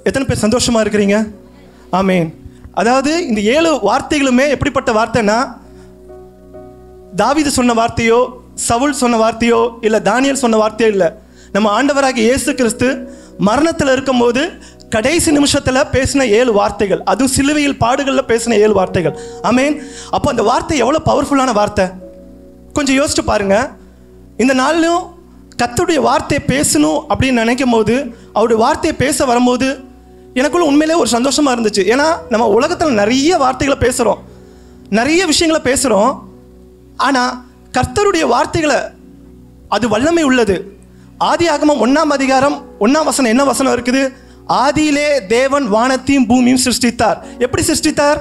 எத்தனை பேர் சந்தோஷமாக இருக்கிறீங்க? ஆமேன். அதாவது இந்த 7 வார்த்தைகளுமே எப்படிப்பட்ட வார்த்தைன்னா, தாவீது சொன்ன வார்த்தையோ, சவுல் சொன்ன வார்த்தையோ, இல்லை தானியேல் சொன்ன வார்த்தையோ இல்லை. நம்ம ஆண்டவராகிய இயேசு கிறிஸ்து மரணத்தில் இருக்கும்போது கடைசி நிமிஷத்தில் பேசின 7 வார்த்தைகள், அதுவும் சிலுவையில் பாடுகளில் பேசின 7 வார்த்தைகள். ஆமேன். அப்போ அந்த வார்த்தை எவ்வளோ பவர்ஃபுல்லான வார்த்தை கொஞ்சம் யோசிச்சு பாருங்க. இந்த நாளிலும் கர்த்தருடைய வார்த்தையை பேசணும் அப்படின்னு நினைக்கும் போது, அவருடைய வார்த்தையை பேச வரும்போது எனக்குள்ள உண்மையிலே ஒரு சந்தோஷமாக இருந்துச்சு. ஏன்னா நம்ம உலகத்தில் நிறைய வார்த்தைகளை பேசுகிறோம், நிறைய விஷயங்களை பேசுகிறோம். ஆனால் கர்த்தருடைய வார்த்தைகளை அது வல்லமை உள்ளது. ஆதியாகமம் 1ஆம் அதிகாரம் 1ஆம் வசனம் என்ன வசனம் இருக்குது? ஆதியிலே தேவன் வானத்தையும் பூமியும் சிருஷ்டித்தார். எப்படி சிருஷ்டித்தார்?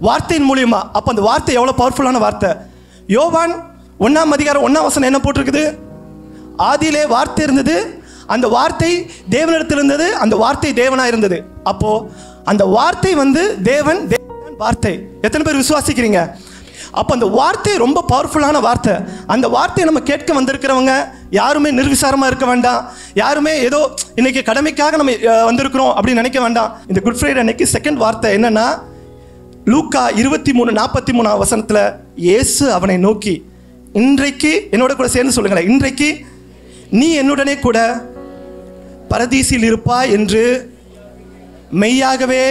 வார்த்தையின் மூலியமா. அப்போ அந்த வார்த்தை எவ்வளோ பவர்ஃபுல்லான வார்த்தை. யோவான் 1ஆம் அதிகாரம் 1ஆம் வசனம் என்ன போட்டிருக்குது? ஆதியிலே வார்த்தை இருந்தது, அந்த வார்த்தை தேவனிடத்தில் இருந்தது, அந்த வார்த்தை தேவனாக இருந்தது. அப்போ அந்த வார்த்தை தேவன் வார்த்தை. எத்தனை பேர் விசுவாசிக்கிறீங்க? அப்போ அந்த வார்த்தை ரொம்ப பவர்ஃபுல்லான வார்த்தை. அந்த வார்த்தையை நம்ம கேட்க வந்திருக்கிறவங்க யாருமே நிர்விசாரமாக இருக்க வேண்டாம். யாருமே ஏதோ இன்னைக்கு கடமைக்காக நம்ம வந்திருக்கிறோம் அப்படின்னு நினைக்க வேண்டாம். இந்த குட் ஃப்ரைடே அன்னைக்கு செகண்ட் வார்த்தை என்னன்னா, லூக்கா 23:43 வசனத்தில் இயேசு அவனை நோக்கி, இன்றைக்கு என்னோட கூட சேர்ந்து சொல்லுங்களேன், இன்றைக்கு நீ என்னுடனே கூட பரதீசில் இருப்பாய் என்று மெய்யாகவே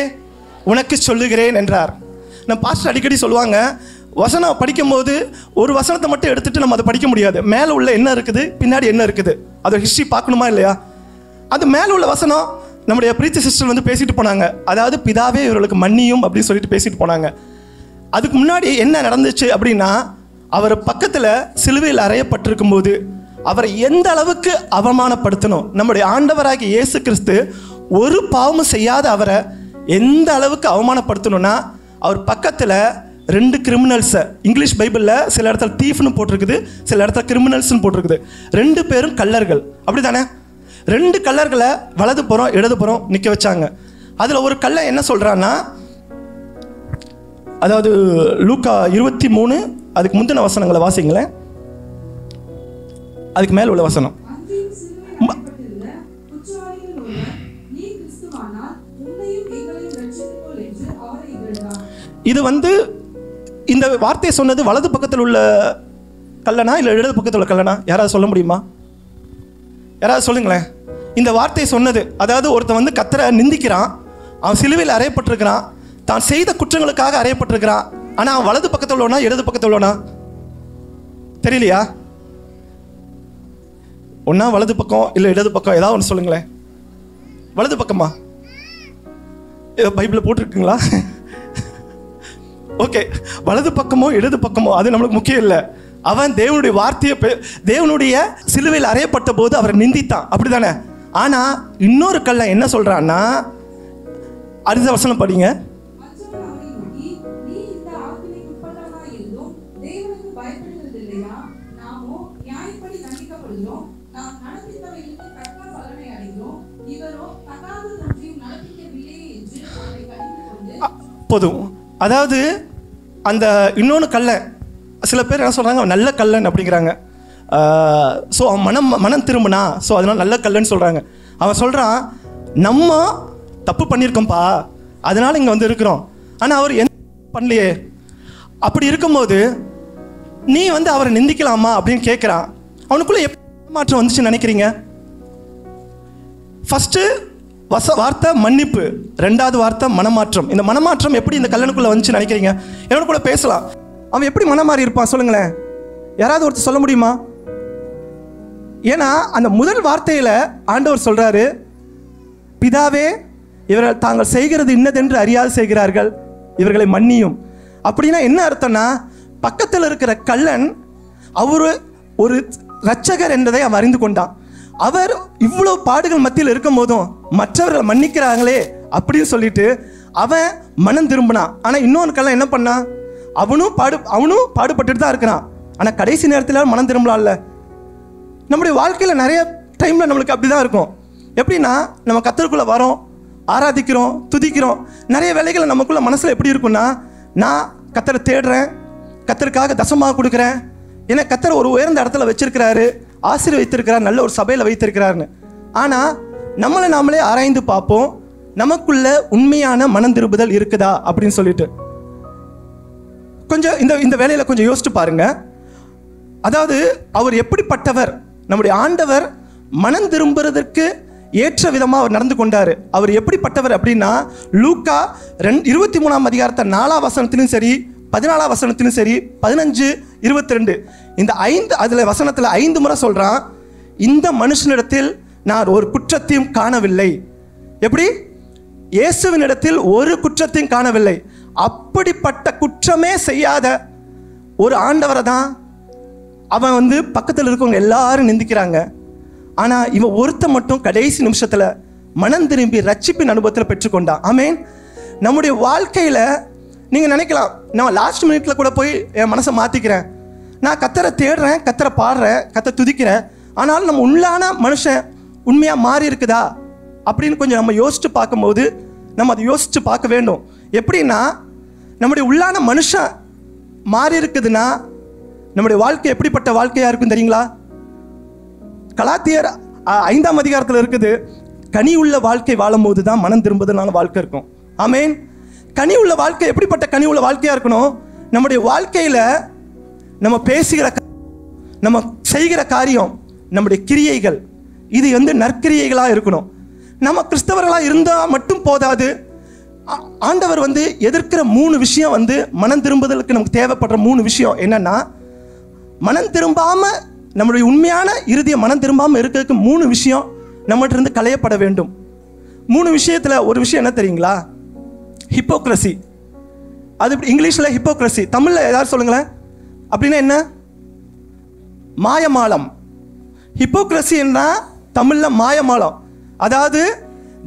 உனக்கு சொல்லுகிறேன் என்றார். நம்ம பாஸ்டர் அடிக்கடி சொல்லுவாங்க, வசனம் படிக்கும்போது ஒரு வசனத்தை மட்டும் எடுத்துகிட்டு நம்ம அதை படிக்க முடியாது. மேலே உள்ள என்ன இருக்குது, பின்னாடி என்ன இருக்குது, அதோட ஹிஸ்ட்ரி பார்க்கணுமா இல்லையா? அது மேலே உள்ள வசனம் நம்முடைய பிரீத்தி சிஸ்டர் பேசிட்டு போனாங்க. அதாவது பிதாவே இவர்களுக்கு மன்னியும் அப்படின்னு சொல்லிட்டு பேசிட்டு போனாங்க. அதுக்கு முன்னாடி என்ன நடந்துச்சு அப்படின்னா, அவர் பக்கத்தில் சிலுவையில் அறையப்பட்டிருக்கும் போது அவரை எந்த அளவுக்கு அவமானப்படுத்தணும். நம்முடைய ஆண்டவராகிய இயேசு கிறிஸ்து ஒரு பாவமும் செய்யாத அவரை எந்த அளவுக்கு அவமானப்படுத்தணும்னா, அவர் பக்கத்தில் 2 கிரிமினல்ஸை, இங்கிலீஷ் பைபிளில் சில இடத்துல தீஃப்னு போட்டிருக்குது, சில இடத்துல கிரிமினல்ஸ்னு போட்டிருக்குது. 2 பேரும் கள்ளர்கள், அப்படி தானே? 2 கள்ளர்களை வலது புறம் இடது புறம் நிற்க வச்சாங்க. அதில் ஒரு கள்ள என்ன சொல்கிறான்னா, அதாவது லூக்கா 23 அதுக்கு முந்தின வசனங்களை வாசிங்களேன். அதுக்கு மேல் உள்ள வசனம், இது இந்த வார்த்தையை சொன்னது வலது பக்கத்தில் உள்ள கல்லனா இல்லை இடது பக்கத்தில் உள்ள கல்லனா? யாராவது சொல்ல முடியுமா? யாராவது சொல்லுங்களேன். இந்த வார்த்தையை சொன்னது, அதாவது ஒருத்தன் கர்த்தரை நிந்திக்கிறான், அவன் சிலுவையில் அறையப்பட்டிருக்கிறான், தான் செய்த குற்றங்களுக்காக அறையப்பட்டிருக்கிறான். ஆனால் அவன் வலது பக்கத்தில் உள்ளவனா இடது பக்கத்தில் உள்ளவனா தெரியலையா? ஒன்றா வலது பக்கம் இல்லை இடது பக்கம், ஏதாவது ஒன்று சொல்லுங்களேன். வலது பக்கமா? பைபிளில் போட்டிருக்குங்களா? ஓகே, வலது பக்கமோ இடது பக்கமோ அது நம்மளுக்கு முக்கியம் இல்லை. அவன் தேவனுடைய வார்த்தையை, தேவனுடைய சிலுவையில் அறையப்பட்ட போது அவரை நிந்தித்தான், அப்படி தானே? ஆனால் இன்னொரு கல்ல என்ன சொல்கிறான்னா, அடுத்த வசனம் படிங்க. போதும். அதாவது அந்த இன்னொன்று கல்லன், சில பேர் என்ன சொல்கிறாங்க, நல்ல கல்லன் அப்படிங்கிறாங்க. ஸோ அவன் மனம் திரும்பினா, ஸோ அதனால் நல்ல கல்லன்னு சொல்கிறாங்க. அவன் சொல்கிறான், நம்ம தப்பு பண்ணியிருக்கோம்ப்பா, அதனால் இங்கே இருக்கிறோம். ஆனால் அவர் என்ன பண்ணலையே. அப்படி இருக்கும்போது நீ அவரை நிந்திக்கலாமா அப்படின்னு கேட்குறான். அவனுக்குள்ளே எப்படி மாற்றம் வந்துச்சுன்னு நினைக்கிறீங்க? ஃபஸ்ட்டு வார்த்தை மன்னிப்பு, 2வது வார்த்தை மனமாற்றம். இந்த மனமாற்றம் எப்படி இந்த கல்லனுக்குள்ளே வந்துச்சுன்னு நினைக்கிறீங்க? என்னோட கூட பேசலாம். அவன் எப்படி மனம் மாறி இருப்பான் சொல்லுங்களேன். யாராவது ஒருத்தர் சொல்ல முடியுமா? ஏன்னா அந்த முதல் வார்த்தையில் ஆண்டவர் சொல்கிறாரு, பிதாவே இவர்கள் தாங்கள் செய்கிறது இன்னதென்று அறியாது செய்கிறார்கள், இவர்களை மன்னியும். அப்படின்னா என்ன அர்த்தம்னா, பக்கத்தில் இருக்கிற கள்ளன் அவர் ஒரு இரட்சகர் என்பதை அவன் அறிந்து கொண்டான். அவர் இவ்வளோ பாடுகள் மத்தியில் இருக்கும் போதும் மற்றவர்களை மன்னிக்கிறாங்களே அப்படின்னு சொல்லிட்டு அவன் மனம் திரும்பினான். ஆனால் இன்னொன்று கள்ளன் என்ன பண்ணான், அவனும் பாடுபட்டுட்டு தான் இருக்கிறான். ஆனால் கடைசி நேரத்தில் மனம் திரும்பலாம்ல. நம்முடைய வாழ்க்கையில் நிறைய டைமில் நம்மளுக்கு அப்படி தான் இருக்கும். எப்படின்னா, நம்ம கர்த்தருக்குள்ளே வரோம், ஆராதிக்கிறோம், துதிக்கிறோம். நிறைய வேலைகளை நமக்குள்ள மனசில் எப்படி இருக்குன்னா, நான் கர்த்தரை தேடுறேன், கர்த்தருக்காக தசமாக கொடுக்குறேன், ஏன்னா கர்த்தர் ஒரு உயர்ந்த இடத்துல வச்சிருக்கிறாரு, ஆசீர்வதித்திருக்கிறார், நல்ல ஒரு சபையில் வைத்திருக்கிறாருன்னு. ஆனால் நம்மளை நாமளே ஆராய்ந்து பார்ப்போம், நமக்குள்ள உண்மையான மனம் திரும்புதல் இருக்குதா அப்படின்னு சொல்லிட்டு. கொஞ்சம் இந்த வேலையில் கொஞ்சம் யோசிச்சு பாருங்க. அதாவது அவர் எப்படிப்பட்டவர்? நம்முடைய ஆண்டவர் மனம் திரும்புறதற்கு ஏற்ற விதமாக அவர் நடந்து கொண்டார். அவர் எப்படிப்பட்டவர் அப்படின்னா, லூக்கா 23ஆம் அதிகாரத்தை 4ஆம் வசனத்திலும் சரி, 14ஆம் வசனத்திலும் சரி, 15, 22 இந்த 5 அதில் வசனத்தில் 5 முறை சொல்கிறான், இந்த மனுஷனிடத்தில் நான் ஒரு குற்றத்தையும் காணவில்லை. எப்படி? இயேசுவினிடத்தில் ஒரு குற்றத்தையும் காணவில்லை. அப்படிப்பட்ட குற்றமே செய்யாத ஒரு ஆண்டவரை தான் அவன் பக்கத்தில் இருக்கவங்க எல்லாரும் நிந்திக்கிறாங்க. ஆனால் இவன் ஒருத்த மட்டும் கடைசி நிமிஷத்தில் மனம் திரும்பி ரட்சிப்பின் அனுபவத்தில் பெற்றுக்கொண்டான். ஆமேன். நம்முடைய வாழ்க்கையில் நீங்கள் நினைக்கலாம், நான் லாஸ்ட் மினிட்ல கூட போய் என் மனசை மாற்றிக்கிறேன், நான் கத்தரை தேடுறேன், கத்தரை பாடுறேன், கத்தரை துதிக்கிறேன், ஆனாலும் நம்ம உள்ளான மனுஷன் உண்மையாக மாறி இருக்குதா அப்படின்னு கொஞ்சம் நம்ம யோசிச்சு பார்க்கும்போது நம்ம அதை யோசித்து பார்க்க வேண்டும். எப்படின்னா, நம்முடைய உள்ளான மனுஷன் மாறி இருக்குதுன்னா நம்முடைய வாழ்க்கை எப்படிப்பட்ட வாழ்க்கையாக இருக்கும் தெரியுங்களா? கலாத்தியர் 5ஆம் அதிகாரத்தில் இருக்குது, கனி உள்ள வாழ்க்கை வாழும் போது தான் மனம் திரும்புதலான வாழ்க்கை இருக்கும். ஆமேன். கனி உள்ள வாழ்க்கை எப்படிப்பட்ட கனி உள்ள வாழ்க்கையாக இருக்கணும்? நம்முடைய வாழ்க்கையில் நம்ம பேசுகிற, நம்ம செய்கிற காரியம், நம்முடைய கிரியைகள், இது நற்கிரியைகளாக இருக்கணும். நம்ம கிறிஸ்தவர்களாக இருந்தால் மட்டும் போதாது. ஆண்டவர் எதிர்க்கிற 3 விஷயம் மனம் திரும்புதலுக்கு நமக்கு தேவைப்படுற 3 விஷயம் என்னன்னா, மனம் திரும்பாமல், நம்மளுடைய உண்மையான இறுதிய மனம் திரும்பாமல் இருக்கிறதுக்கு 3 விஷயம் நம்மகிட்ட இருந்து களையப்பட வேண்டும். 3 விஷயத்தில் ஒரு விஷயம் என்ன தெரியுங்களா? ஹிப்போக்ரசி. அது இங்கிலீஷில் ஹிப்போக்ரசி, தமிழில் ஏதாவது சொல்லுங்களேன். அப்படின்னா என்ன? மாயமாலம். ஹிப்போக்ரசி என்ன? தமிழில் மாயமாலம். அதாவது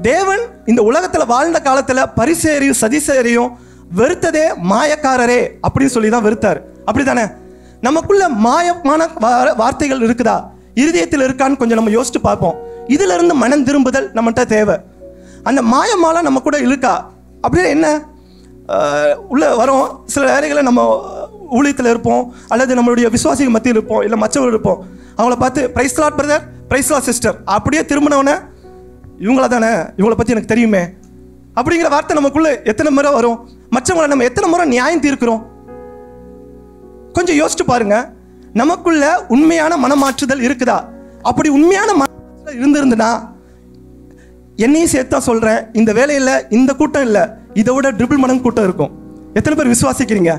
தேவன் இந்த உலகத்தில் வாழ்ந்த காலத்தில் பரிசேரியும் சதிசேரியும் வெறுத்ததே மாயக்காரரே அப்படின்னு சொல்லி தான் வெறுத்தார். அப்படி தானே? நமக்குள்ள மாயமான வார்த்தைகள் இருக்குதா, இருதயத்தில் இருக்கான்னு கொஞ்சம் நம்ம யோசிச்சு பார்ப்போம். இதுல இருந்து மனம் திரும்புதல் நம்மகிட்ட தேவை. அந்த மாயமால நம்ம கூட இருக்கா? அப்படின்னா என்ன? உள்ள வரும் சில வேலைகளை நம்ம ஊழியத்தில் இருப்போம், அல்லது நம்மளுடைய விசுவாசிகள் மத்தியில் இருப்போம், இல்லை மற்றவர்கள் இருப்போம். அவங்கள பார்த்து praise lord brother, praise lord sister, அப்படியே திரும்பினவனே இவங்கள தானே, இவங்களை பற்றி எனக்கு தெரியுமே அப்படிங்கிற வார்த்தை நமக்குள்ள எத்தனை முறை வரும்? மற்றவங்களை நம்ம எத்தனை முறை நியாயம் தீர்க்கிறோம்? கொஞ்சம் யோசிச்சு பாருங்க. நமக்குள்ள உண்மையான மனமாற்றுதல் இருக்குதா? அப்படி உண்மையான மனமாற்றுதல் இருந்திருந்துன்னா, என்னையும் சேர்த்தா சொல்றேன், இந்த வேலையில் இந்த கூட்டம் இல்லை, இதை விட ட்ரிபிள் மடங்கு கூட்டம் இருக்கும். எத்தனை பேர் விசுவாசிக்கிறீங்க?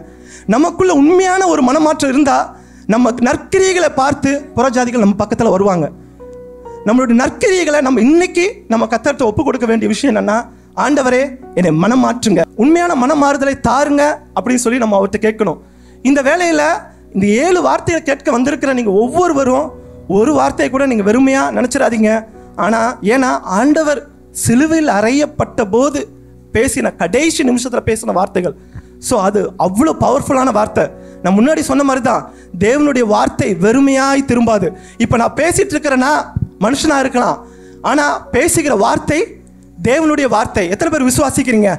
நமக்குள்ள உண்மையான ஒரு மனமாற்றம் இருந்தா, நம்ம நற்கிரியைகளை பார்த்து புறஜாதிகள் நம்ம பக்கத்தில் வருவாங்க. நம்மளுடைய நற்கிரியைகளை நம்ம இன்னைக்கு நம்ம கர்த்தர்ட்ட ஒப்பு கொடுக்க வேண்டிய விஷயம் என்னன்னா, ஆண்டவரே என்னை மனம் மாற்றுங்க, உண்மையான மனம் மாறுதலை தாருங்க அப்படின்னு சொல்லி நம்ம அவர்கிட்ட கேட்கணும். இந்த வேலையில் இந்த 7 வார்த்தையை கேட்க வந்திருக்கிற நீங்கள் ஒவ்வொருவரும் ஒரு வார்த்தையை கூட நீங்கள் வெறுமையாக நினச்சிடாதீங்க. ஆனால் ஏன்னா ஆண்டவர் சிலுவையில் அறையப்பட்ட போது பேசின கடைசி நிமிஷத்தில் பேசின வார்த்தைகள். ஸோ அது அவ்வளோ பவர்ஃபுல்லான வார்த்தை. நான் முன்னாடி சொன்ன மாதிரி தான், தேவனுடைய வார்த்தை வெறுமையாய் திரும்பாது. இப்போ நான் பேசிட்டு இருக்கிறேன்னா மனுஷனாக இருக்கலாம், ஆனால் பேசுகிற வார்த்தை தேவனுடைய வார்த்தை. எத்தனை பேர் விசுவாசிக்கிறீங்க?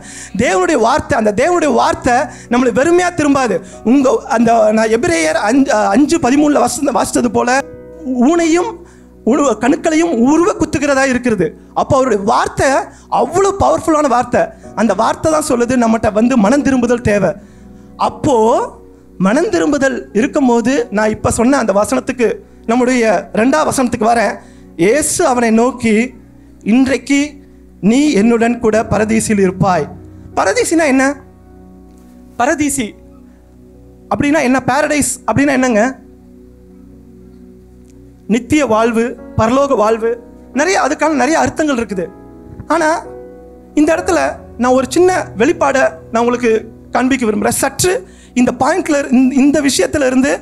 தேவனுடைய வார்த்தை, அந்த தேவனுடைய வார்த்தை நம்மளை வெறுமையாக திரும்பாது. அந்த நான் எபிரேயர் 5:13 வாசித்தது போல ஊனையும் கணுக்களையும் உருவ குத்துகிறதா இருக்கிறது. அப்போ அவருடைய வார்த்தை அவ்வளோ பவர்ஃபுல்லான வார்த்தை. அந்த வார்த்தை தான் சொல்லுது நம்மகிட்ட மனம் திரும்புதல் தேவை. அப்போ மனம் திரும்புதல் இருக்கும்போது நான் இப்போ சொன்ன அந்த வசனத்துக்கு, நம்முடைய 2ஆம் வசனத்துக்கு வரேன். இயேசு அவனை நோக்கி, இன்றைக்கு நீ என்னுடன் கூட பரதீசில் இருப்பாய். பரதீசினா என்ன? பரதீசி அப்படின்னா என்ன? பாரடைஸ் அப்படின்னா என்னங்க? நித்திய வாழ்வு, பரலோக வாழ்வு, அதுக்கான நிறைய அர்த்தங்கள் இருக்குது. ஆனால் இந்த இடத்துல நான் ஒரு சின்ன வெளிப்பாடை நான் உங்களுக்கு காண்பிக்க விரும்புகிறேன். சற்று இந்த பாயிண்ட்ல, இந்த விஷயத்துல இருந்து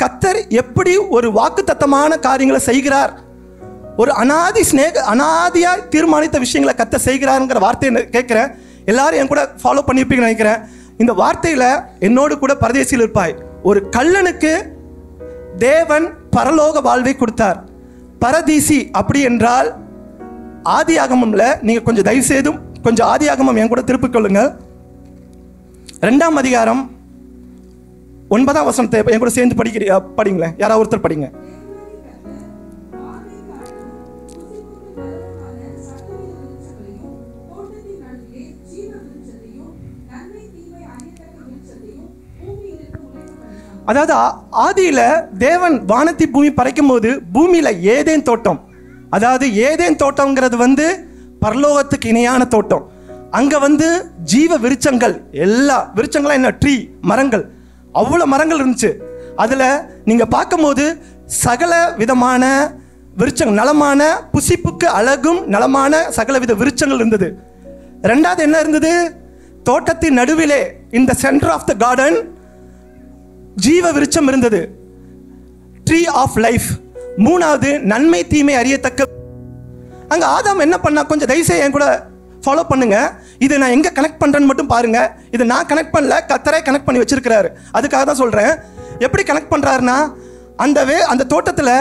கர்த்தர் எப்படி ஒரு வாக்குத்தத்தமான காரியங்களை செய்கிறார், ஒரு அனாதியாக தீர்மானித்த விஷயங்களை கர்த்தர் செய்கிறாருங்கிற வார்த்தையை கேட்குறேன். எல்லாரும் என் கூட ஃபாலோ பண்ணியிருப்பீங்கன்னு நினைக்கிறேன். இந்த வார்த்தையில் என்னோடு கூட பரதேசியில் இருப்பாய். ஒரு கள்ளனுக்கு தேவன் பரலோக வாழ்வை கொடுத்தார். பரதீசி அப்படி என்றால் ஆதியாகமம்ல, நீங்கள் கொஞ்சம் தயவு செய்தும் கொஞ்சம் ஆதியாகமம் என் கூட திருப்பிக் கொள்ளுங்கள். 2ஆம் அதிகாரம் 9ஆம் வசனத்தை என் கூட சேர்ந்து படிங்களேன். யாராவது ஒருத்தர் படிங்க. அதாவது ஆதியில் தேவன் வானத்தை பூமி படைக்கும் போது பூமியில் ஏதேன் தோட்டம், அதாவது ஏதேன் தோட்டம்ங்கிறது வந்து பரலோகத்துக்கு இணையான தோட்டம். அங்கே ஜீவ விருட்சங்கள், எல்லா விருட்சங்களும் என்ன, ட்ரீ, மரங்கள், அவ்வளோ மரங்கள் இருந்துச்சு. அதில் நீங்கள் பார்க்கும்போது சகல விதமான விருட்சங்கள், நலமான புசிப்புக்கு அழகும் நலமான சகல வித விருட்சங்கள் இருந்தது. ரெண்டாவது என்ன இருந்தது, தோட்டத்தின் நடுவிலே இந்த சென்டர் ஆஃப் த கார்டன் ஜீவ விருட்சம் இருந்தது, ட்ரீ ஆஃப் லைஃப். மூணாவது நன்மை தீமை அறியத்தக்க. அங்கே ஆதாம் என்ன பண்ணா, கொஞ்சம் தயவுசெய்து என் கூட ஃபாலோ பண்ணுங்க. இதை நான் எங்கே கனெக்ட் பண்ணுறேன்னு மட்டும் பாருங்க. இதை நான் கனெக்ட் பண்ணல, கர்த்தரே கனெக்ட் பண்ணி வச்சிருக்கிறாரு. அதுக்காக தான் சொல்கிறேன். எப்படி கனெக்ட் பண்ணுறாருன்னா, அந்த தோட்டத்தில்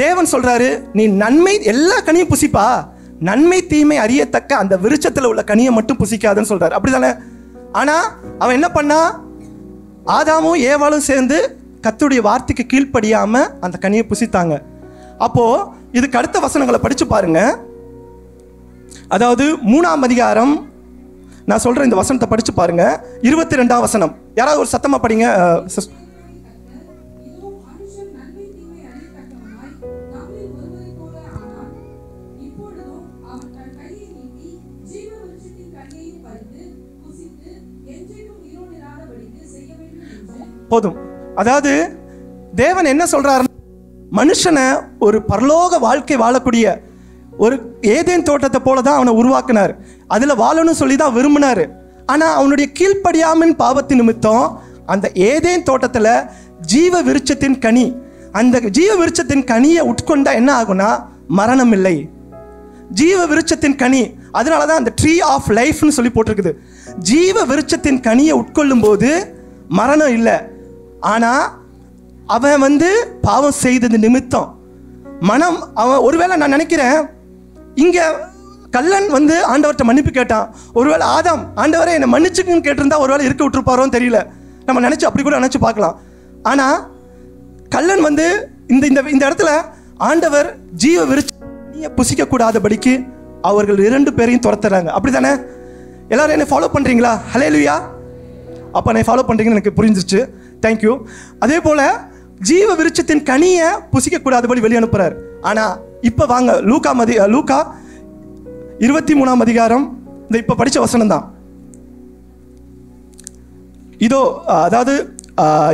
தேவன் சொல்கிறாரு, நீ நன்மை எல்லா கனியும் புசிப்பா, நன்மை தீமை அறியத்தக்க அந்த விருட்சத்தில் உள்ள கனியை மட்டும் புசிக்காதுன்னு சொல்கிறார். அப்படி தானே? ஆனால் அவன் என்ன பண்ணா, ஆதாமும் ஏவாளும் சேர்ந்து கர்த்தருடைய வார்த்தைக்கு கீழ்ப்படியாமல் அந்த கனியை புசித்தாங்க. அப்போது இதுக்கு அடுத்த வசனங்களை படித்து பாருங்க. அதாவது 3ஆம் அதிகாரம், நான் சொல்கிறேன் இந்த வசனத்தை படித்து பாருங்க. 22ஆம் வசனம். யாராவது ஒரு சத்தமாக படிங்க. போதும். அதாவது தேவன் என்ன சொல்றாரு, மனுஷனை ஒரு பரலோக வாழ்க்கை வாழக்கூடிய ஒரு ஏதேன் தோட்டத்தை போல தான் அவனை உருவாக்குனார். அதில் வாழணும்னு சொல்லி தான் விரும்பினார். ஆனால் அவனுடைய கீழ்ப்படியாமின் பாவத்தின் நிமித்தம் அந்த ஏதேன் தோட்டத்தில் ஜீவ விருட்சத்தின் கனி, அந்த ஜீவ விருட்சத்தின் கனியை உட்கொண்டா என்ன ஆகுனா மரணம் இல்லை. ஜீவ விருட்சத்தின் கனி, அதனால தான் அந்த ட்ரீ ஆஃப் லைஃப்னு சொல்லி போட்டிருக்குது. ஜீவ விருட்சத்தின் கனியை உட்கொள்ளும் போது மரணம் இல்லை. ஆனால் அவன் பாவம் செய்தது நிமித்தம் மனம், அவன் ஒருவேளை நான் நினைக்கிறேன் இங்கே கல்லன் ஆண்டவர்கிட்ட மன்னிப்பு கேட்டான். ஒருவேளை ஆதாம் ஆண்டவரை என்னை மன்னிச்சுக்குன்னு கேட்டிருந்தா ஒருவேளை இருக்க விட்டுருப்பாரோன்னு தெரியல. நம்ம நினச்சி அப்படி கூட நினச்சி பார்க்கலாம். ஆனால் கல்லன் இந்த இடத்துல ஆண்டவர் ஜீவ விருட்சத்தை புசிக்கக்கூடாதபடிக்கு அவர்கள் 2 பேரையும் துரத்துறாங்க. அப்படி தானே? எல்லாரும் என்னை ஃபாலோ பண்ணுறீங்களா? ஹல்லேலூயா. அப்போ என்னை ஃபாலோ பண்ணுறீங்கன்னு எனக்கு புரிஞ்சிருச்சு. தேங்க்யூ. அதே போல் ஜீவ விருட்சத்தின் கனியை புசிக்கக்கூடாதபடி வெளியே அனுப்புகிறார். ஆனால் இப்போ வாங்க, லூக்கா 23ஆம் அதிகாரம், இந்த இப்போ படித்த வசனம் தான் இதோ. அதாவது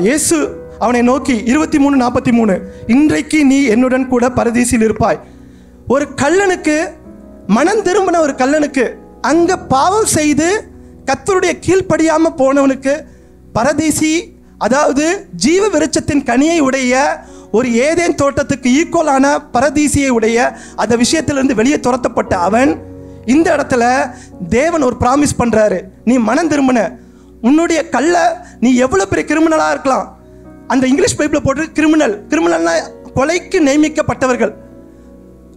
இயேசு அவனை நோக்கி 23:43, இன்றைக்கு நீ என்னுடன் கூட பரதீசில் இருப்பாய். ஒரு கல்லனுக்கு, மனம் திரும்பின ஒரு கல்லனுக்கு, அங்கே பாவம் செய்து கர்த்தருடைய கீழ்ப்படியாமல் போனவனுக்கு பரதீசி, அதாவது ஜீவ விருட்சத்தின் கனியை உடைய ஒரு ஏதேன் தோட்டத்துக்கு ஈக்குவலான பரதீசியை உடைய அந்த விஷயத்திலிருந்து வெளியே துரத்தப்பட்ட அவன் இந்த இடத்துல தேவன் ஒரு ப்ராமிஸ் பண்ணுறாரு. நீ மனம் திரும்பின, உன்னுடைய நீ எவ்வளோ பெரிய கிரிமினலாக இருக்கலாம். அந்த இங்கிலீஷ் பைப்பில் போட்டு கிரிமினல்னா கொலைக்கு நியமிக்கப்பட்டவர்கள்,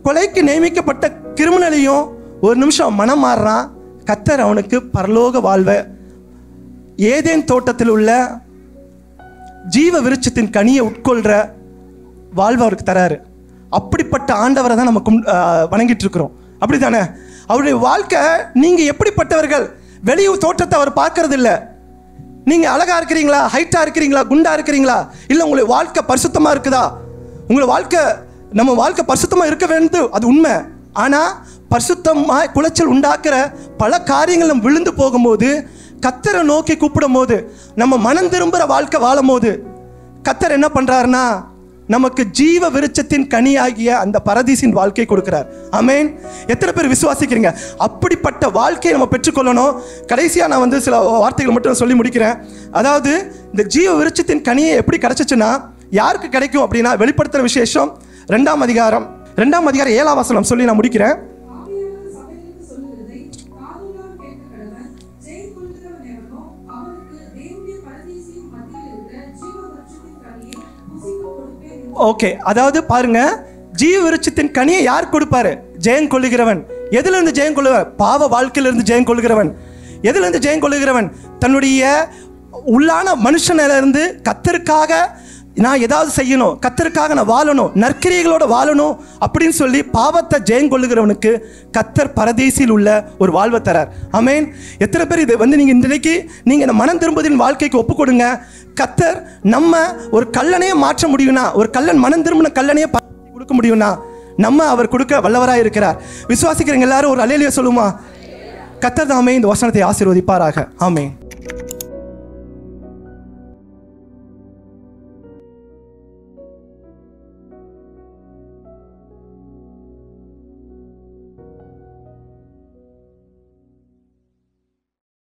கொலைக்கு நியமிக்கப்பட்ட கிரிமினலையும் ஒரு நிமிஷம் மனம் மாறுறான். கர்த்தர் அவனுக்கு பரலோக வாழ்வை, ஏதேன் தோட்டத்தில் உள்ள ஜீவ விருட்சத்தின் கனியை உட்கொள்கிற வாழ்வை அவருக்கு தராரு. அப்படிப்பட்ட ஆண்டவரை தான் நம்ம வணங்கிட்டு இருக்கிறோம். அப்படி தானே? அவருடைய வாழ்க்கை, நீங்கள் எப்படிப்பட்டவர்கள், வெளியே தோற்றத்தை அவர் பார்க்கறது இல்லை. நீங்கள் அழகாக இருக்கிறீங்களா, ஹைட்டாக இருக்கிறீங்களா, குண்டாக இருக்கிறீங்களா, இல்லை உங்களுடைய வாழ்க்கை பரிசுத்தமாக இருக்குதா? உங்களை வாழ்க்கை, நம்ம வாழ்க்கை பரிசுத்தமாக இருக்க வேண்டும், அது உண்மை. ஆனால் பரிசுத்தமாக குலைச்சல் உண்டாக்குற பல காரியங்கள் நம்ம விழுந்து போகும்போது, கர்த்தரை நோக்கி கூப்பிடும் போது, நம்ம மனம் திரும்புகிற வாழ்க்கை வாழும் போது கர்த்தர் என்ன பண்ணுறாருன்னா நமக்கு ஜீவ விருட்சத்தின் கனியாகிய அந்த பரதீசின் வாழ்க்கை கொடுக்கிறார். ஆமென். எத்தனை பேர் விசுவாசிக்கிறீங்க? அப்படிப்பட்ட வாழ்க்கையை நம்ம பெற்றுக்கொள்ளணும். கடைசியாக நான் சில வார்த்தைகள் மட்டும் சொல்லி முடிக்கிறேன். அதாவது இந்த ஜீவ விருட்சத்தின் கனியை எப்படி கிடைச்சிச்சுன்னா யாருக்கு கிடைக்கும் அப்படின்னா, வெளிப்படுத்துகிற விசேஷம் 2ஆம் அதிகாரம் 7ஆம் வசனம் சொல்லி நான் முடிக்கிறேன். ஓகே, அதாவது பாருங்க, ஜீவ விருட்சத்தின் கனியை யார் கொடுப்பாரு? ஜெயம் கொள்ளுகிறவன். எதிலிருந்து ஜெயம் கொள்ளுகிறவன்? பாவ வாழ்க்கையிலிருந்து ஜெயம் கொள்ளுகிறவன். எதிலிருந்து ஜெயம் கொள்ளுகிறவன்? தன்னுடைய உள்ளான மனுஷனிலிருந்து கர்த்தருக்காக நான் ஏதாவது செய்யணும், கர்த்தருக்காக நான் வாழணும், நற்கிரியைகளோட வாழணும் அப்படின்னு சொல்லி பாவத்தை ஜெயங்கொள்ளுகிறவனுக்கு கர்த்தர் பரதேசில் உள்ள ஒரு வாழ்வை தரார். ஆமென். எத்தனை பேர் இது நீங்கள் இன்றைக்கு நீங்கள் இந்த மனம் திரும்புதலின் வாழ்க்கைக்கு ஒப்பு கொடுங்க. கர்த்தர் நம்ம ஒரு கல்லணையை மாற்ற முடியும்னா, ஒரு கல்லன் மனம் திரும்பின கல்லணையை கொடுக்க முடியும்னா நம்ம அவர் கொடுக்க வல்லவராக இருக்கிறார். விசுவாசிக்கிறவங்க எல்லாரும் ஒரு அல்லேலூயா சொல்லுமா? கர்த்தர் தாமே இந்த வசனத்தை ஆசீர்வதிப்பாராக. ஆமென்.